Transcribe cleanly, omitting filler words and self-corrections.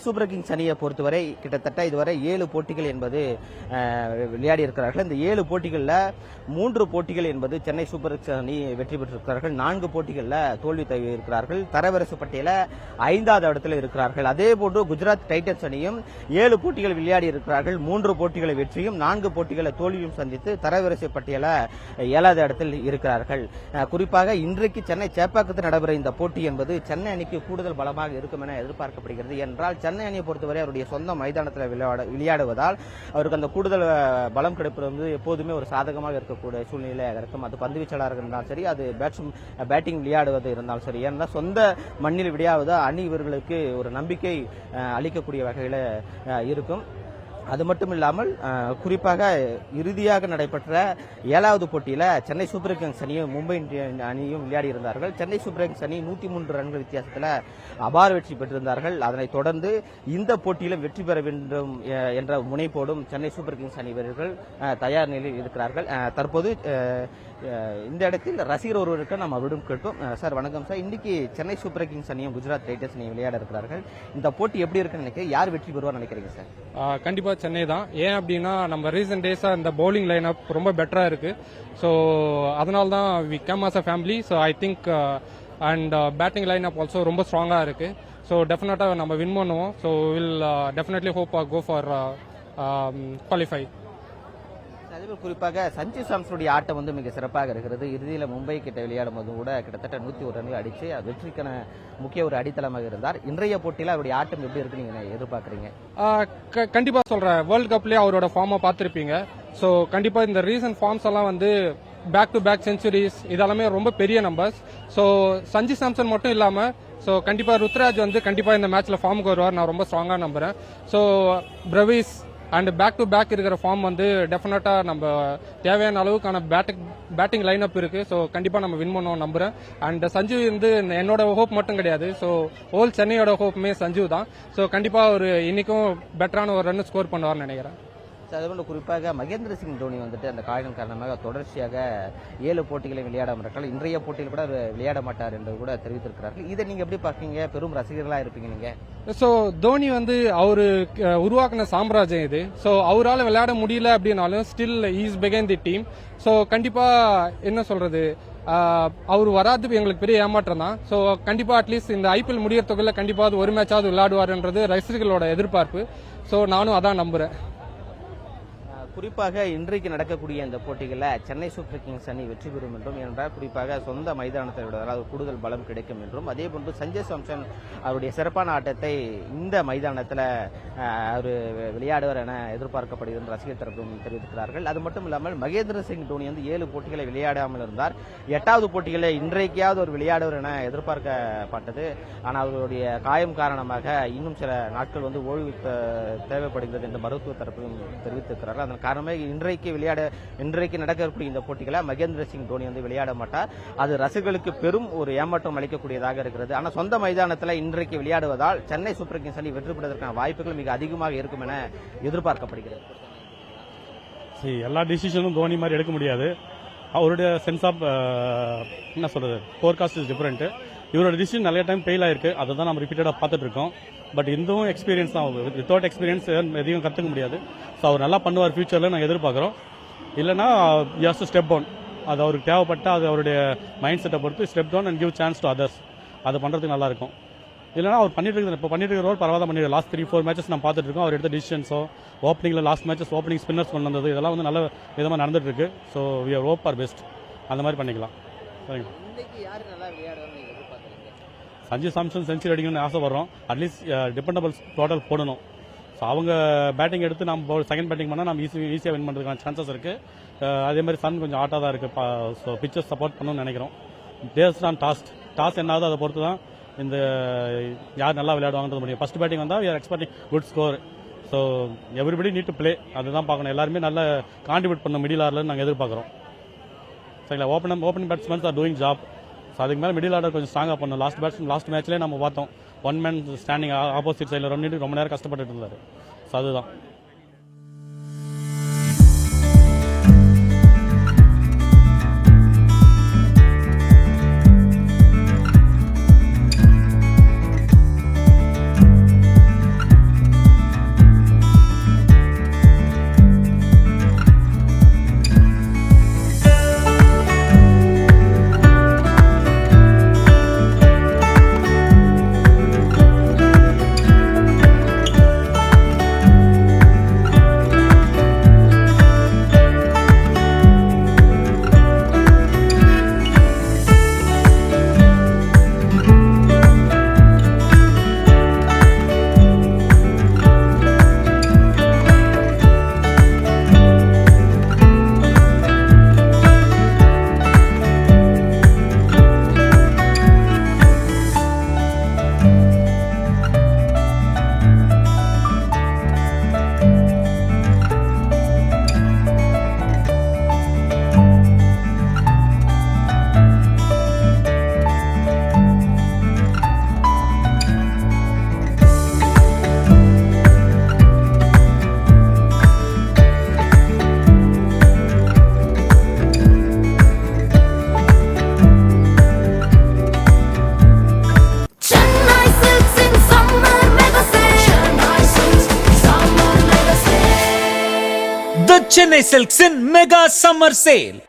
Super Kings அணியை பொறுத்தவரை கிட்டத்தட்ட இதுவரை 7 போட்டிகள் என்பது விளையாடி இருக்கிறார்கள். இந்த 7 போட்டிகளில் 3 போட்டிகள் என்பது சென்னை சூப்பர் கிங்ஸ் அணி வெற்றி பெற்றிருக்கிறார்கள். 4 போட்டிகளில் தோல்வி தழுவி இருக்கிறார்கள். தரவரிசை பட்டியல 5வது இடத்தில் இருக்கிறார்கள். அதே போன்று குஜராத் டைட்டன்ஸ் அணியும் 7 போட்டிகள் விளையாடி இருக்கிறார்கள். 3 போட்டிகளை வெற்றியும் 4 போட்டிகளை தோல்வியும் சந்தித்து தரவரிசை பட்டியல 7வது இடத்தில் இருக்கிறார்கள். குறிப்பாக இன்றைக்கு சென்னை சேப்பாக்கத்தில் நடைபெற இந்த போட்டி என்பது சென்னை அணிக்கு கூடுதல் பலமாக இருக்கும் என எதிர்பார்க்கப்படுகிறது. என்றால் சென்னை அணியை பொறுத்தவரை அவருடைய சொந்த மைதானத்தில் விளையாடுவதால் அவருக்கு அந்த கூடுதல் பலம் கிடைப்பது வந்து எப்போதுமே ஒரு சாதகமாக இருக்கக்கூடிய சூழ்நிலையாக இருக்கும். அது பந்துவீச்சாளராக இருந்தாலும் சரி, அது பேட்டிங் விளையாடுவது இருந்தாலும் சரி. ஏன்னா சொந்த மண்ணில் விளையாடுவது அணி இவர்களுக்கு ஒரு நம்பிக்கை அளிக்கக்கூடிய வகையில் இருக்கும். அது மட்டும் இல்லாமல் குறிப்பாக இறுதியாக நடைபெற்ற 7வது போட்டியில் சென்னை சூப்பர் கிங்ஸ் அணியும் மும்பை இந்தியன் அணியும் விளையாடி இருந்தார்கள். சென்னை சூப்பர் கிங்ஸ் அணி 103 ரன்கள் வித்தியாசத்தில் அபார வெற்றி பெற்றிருந்தார்கள். அதனைத் தொடர்ந்து இந்த போட்டியிலும் வெற்றி பெற வேண்டும் என்ற முனைப்போடும் சென்னை சூப்பர் கிங்ஸ் அணி வீரர்கள் தயார் நிலையில் இருக்கிறார்கள். தற்போது இந்த இடத்தில் ரசிகர் ஒருவருக்கு நாம் அவரிடம் கேட்டோம். சார் வணக்கம் சார், இன்னைக்கு சென்னை சூப்பர் கிங்ஸ் அணியும் குஜராத் டைட்டன்ஸ் அணியும் விளையாட இருக்கிறார்கள். இந்த போட்டி எப்படி இருக்குன்னு நினைக்கிறேன், யார் வெற்றி பெறுவார் நினைக்கிறீங்க சார்? கண்டிப்பா சென்னை தான். ஏன் அப்படின்னா நம்ம ரீசன்ட் டேஸா இந்த பவுலிங் லைன் அப் ரொம்ப பெட்டரா இருக்கு. ஸோ அதனால தான் we come as a family. So I think and batting line up also ரொம்ப ஸ்ட்ராங்கா இருக்கு. ஸோ டெஃபினட்டா நம்ம வின் பண்ணுவோம். So will definitely hope go for qualify. அதேபோல் குறிப்பாக சஞ்சு சாம்சனுடைய ஆட்டம் வந்து மிக சிறப்பாக இருக்கிறது. இறுதியில் மும்பை கிட்ட விளையாடும் போது கூட கிட்டத்தட்ட 101 ரன்கள் அடிச்சு வெற்றிக்கான முக்கிய ஒரு அடித்தளமாக இருந்தார். இன்றைய போட்டியில் அவருடைய ஆட்டம் எப்படி இருக்கு நீங்க எதிர்பார்க்குறீங்க? கண்டிப்பா சொல்றேன், வேர்ல்ட் கப்லயே அவரோட ஃபார்மை பார்த்திருப்பீங்க. ஸோ கண்டிப்பா இந்த ரீசன்ட் ஃபார்ம்ஸ் எல்லாம் வந்து பேக் டு பேக் செஞ்சுரிஸ் இதெல்லாமே ரொம்ப பெரிய நம்பர்ஸ். ஸோ சஞ்சு சாம்சன் மட்டும் இல்லாம ஸோ கண்டிப்பா ருத்ராஜ் வந்து கண்டிப்பா இந்த மேட்ச்ல ஃபார்முக்கு வருவார், நான் ரொம்ப ஸ்ட்ராங்கா நம்புறேன். So Brevis and back to back இருக்கிற ஃபார்ம் வந்து டெஃபினட்டா நம்ம தேவையான அளவுக்கான பேட்டிங் லைன் அப் இருக்கு. ஸோ கண்டிப்பா நம்ம வின் பண்ணுவோம் நம்புறேன். அண்ட் சஞ்சு வந்து என்னோட ஹோப் மட்டும் கிடையாது. ஸோ ஹோல் சென்னையோட ஹோப்புமே சஞ்சு தான். ஸோ கண்டிப்பா ஒரு இன்னைக்கும் பெட்டரான ஒரு ரன் ஸ்கோர் பண்ணுவார்னு நினைக்கிறேன். அதுபோல குறிப்பாக மகேந்திர சிங் தோனி வந்துட்டு அந்த காயம் காரணமாக தொடர்ச்சியாக 7 போட்டிகளை விளையாடாமல் இருக்காங்க. இன்றைய போட்டியில் கூட விளையாட மாட்டார் என்று கூட தெரிவித்திருக்கிறார்கள். இதை நீங்க எப்படி பாக்கீங்க? பெரும் ரசிகர்களா இருப்பீங்க நீங்க. ஸோ தோனி வந்து அவரு உருவாக்கின சாம்ராஜ்யம் இது. ஸோ அவரால் விளையாட முடியல அப்படின்னாலும் ஸ்டில் இஸ் பிகைன் தி டீம். ஸோ கண்டிப்பா என்ன சொல்றது, அவர் வராது எங்களுக்கு பெரிய ஏமாற்றம் தான். ஸோ கண்டிப்பா அட்லீஸ்ட் இந்த ஐபிஎல் முடியறதுக்குள்ள கண்டிப்பா ஒரு மேட்சாவது விளையாடுவார்ன்றது ரசிகர்களோட எதிர்பார்ப்பு. ஸோ நானும் அதான் நம்புறேன். குறிப்பாக இன்றைக்கு நடக்கக்கூடிய இந்த போட்டிகளில் சென்னை சூப்பர் கிங்ஸ் அணி வெற்றி பெறும் என்றும், என்றால் குறிப்பாக சொந்த மைதானத்தை விடுவதால் கூடுதல் பலம் கிடைக்கும் என்றும், அதே போன்று சஞ்சு சாம்சன் அவருடைய சிறப்பான ஆட்டத்தை இந்த மைதானத்தில் அவர் விளையாடுவார் என எதிர்பார்க்கப்படுகிறது ரசிகர் தரப்பும் தெரிவித்திருக்கிறார்கள். அது மட்டும் இல்லாமல் மகேந்திர சிங் தோனி வந்து 7 போட்டிகளை விளையாடாமல் இருந்தார். 8வது போட்டிகளை இன்றைக்காவது ஒரு விளையாடுவார் என எதிர்பார்க்கப்பட்டது. ஆனால் அவருடைய காயம் காரணமாக இன்னும் சில நாட்கள் வந்து ஓய்வு தேவைப்படுகிறது என்று மருத்துவ தரப்பிலும் தெரிவித்திருக்கிறார்கள். அதன் காரணமாக இன்றைக்கு நடக்கக்கூடிய இந்த போட்டிகளை மகேந்திர சிங் தோனி வந்து விளையாட மாட்டார். அது ரசிகர்களுக்கு பெரும் ஒரு ஏமாற்றம் அளிக்கக்கூடியதாக இருக்கிறது. ஆனால் சொந்த மைதானத்தில் இன்றைக்கு விளையாடுவதால் சென்னை சூப்பர் கிங்ஸ் அணி வெற்றி பெறுவதற்கான வாய்ப்புகள் மிக அதிகமாக இருக்கும் என எதிர்பார்க்கப்படுகிறது. எல்லா டிசிஷனும் தோனி மாதிரி எடுக்க முடியாது. அவருடைய சென்ஸ் ஆஃப் என்ன சொல்றது, ஃபோர்காஸ்ட் இஸ் டிஃபரெண்ட். இவரோட டிசிஷன் நிறைய டைம் ஃபெயில் ஆயிருக்கு. அதை தான் நம்ம ரிப்பீட்டடாக பார்த்துட்டு இருக்கோம். பட் இதுவும் எக்ஸ்பீரியன்ஸ் தான். வித்தவுட் எக்ஸ்பீரியன்ஸ் எதையும் கற்றுக்க முடியாது. ஸோ அவர் நல்லா பண்ணுவார் ஃபியூச்சரில் நாங்கள் எதிர்பார்க்குறோம். இல்லைனா ஜஸ்ட் ஸ்டெப் டவுன், அது அவருக்கு தேவைப்பட்ட அது அவருடைய மைண்ட் செட்டை பொறுத்து step down and give chance to others. அதை பண்ணுறதுக்கு நல்லா இருக்கும். இல்லைனா அவர் பண்ணிட்டு இருக்கிற ரோல் பரவாயில்ல பண்ணிட்டு லாஸ்ட் 3-4 மேட்சஸ் நம்ம பார்த்துட்டு இருக்கோம். அவர் எடுத்த டிசிஷன்ஸோ ஓப்பனிங்கில் லாஸ்ட் மேட்சஸ் ஓப்பனிங் ஸ்பின்னர்ஸ் கொண்டு வந்தது இதெல்லாம் வந்து நல்ல விதமாக நடந்துட்டு இருக்கு. So we are hope are best. அந்த மாதிரி பண்ணிக்கலாம். சரிங்க. சஞ்சு சாம்சன் செஞ்சுரி அடிக்கணும்னு ஆசைப்படுறோம். அட்லீஸ்ட் டிபெண்டபிள் டோட்டல் போடணும். ஸோ அவங்க பேட்டிங் எடுத்து நம்ம செகண்ட் பேட்டிங் பண்ணால் நம்ம ஈஸியாக வின் பண்ணுறதுக்கான சான்சஸ் இருக்குது. அதே மாதிரி சன் கொஞ்சம் ஆட்டாக தான் இருக்குது. ஸோ பிச்சர்ஸ் சப்போர்ட் பண்ணணும்னு நினைக்கிறோம். பேஸ்ட் ஆன் டாஸ் என்னாவது அதை பொறுத்து தான் இந்த யார் நல்லா விளையாடுவாங்கன்றது முடியும். ஃபர்ஸ்ட் பேட்டிங் வந்தால் we are expecting good score. So everybody need to play. அதுதான் பார்க்கணும். எல்லாருமே நல்ல கான்ட்ரிபியூட் பண்ண மிடில் ஆர்டர்ல நாங்கள் எதிர்பார்க்குறோம். சரிங்களா? Opening batsmen are doing job. So அதுக்கு மேலே மிடில் ஆர்டர் கொஞ்சம் ஸ்ட்ராங்காக பண்ணணும். லாஸ்ட் மேட்ச்லேயே நம்ம பார்த்தோம், 1 மேன் ஸ்டாண்டிங் ஆப்போசிட் சைடில் ரொம்ப நேரம் கஷ்டப்பட்டு இருந்தார். ஸோ அதுதான். Chennai Silks in Mega Summer Sale.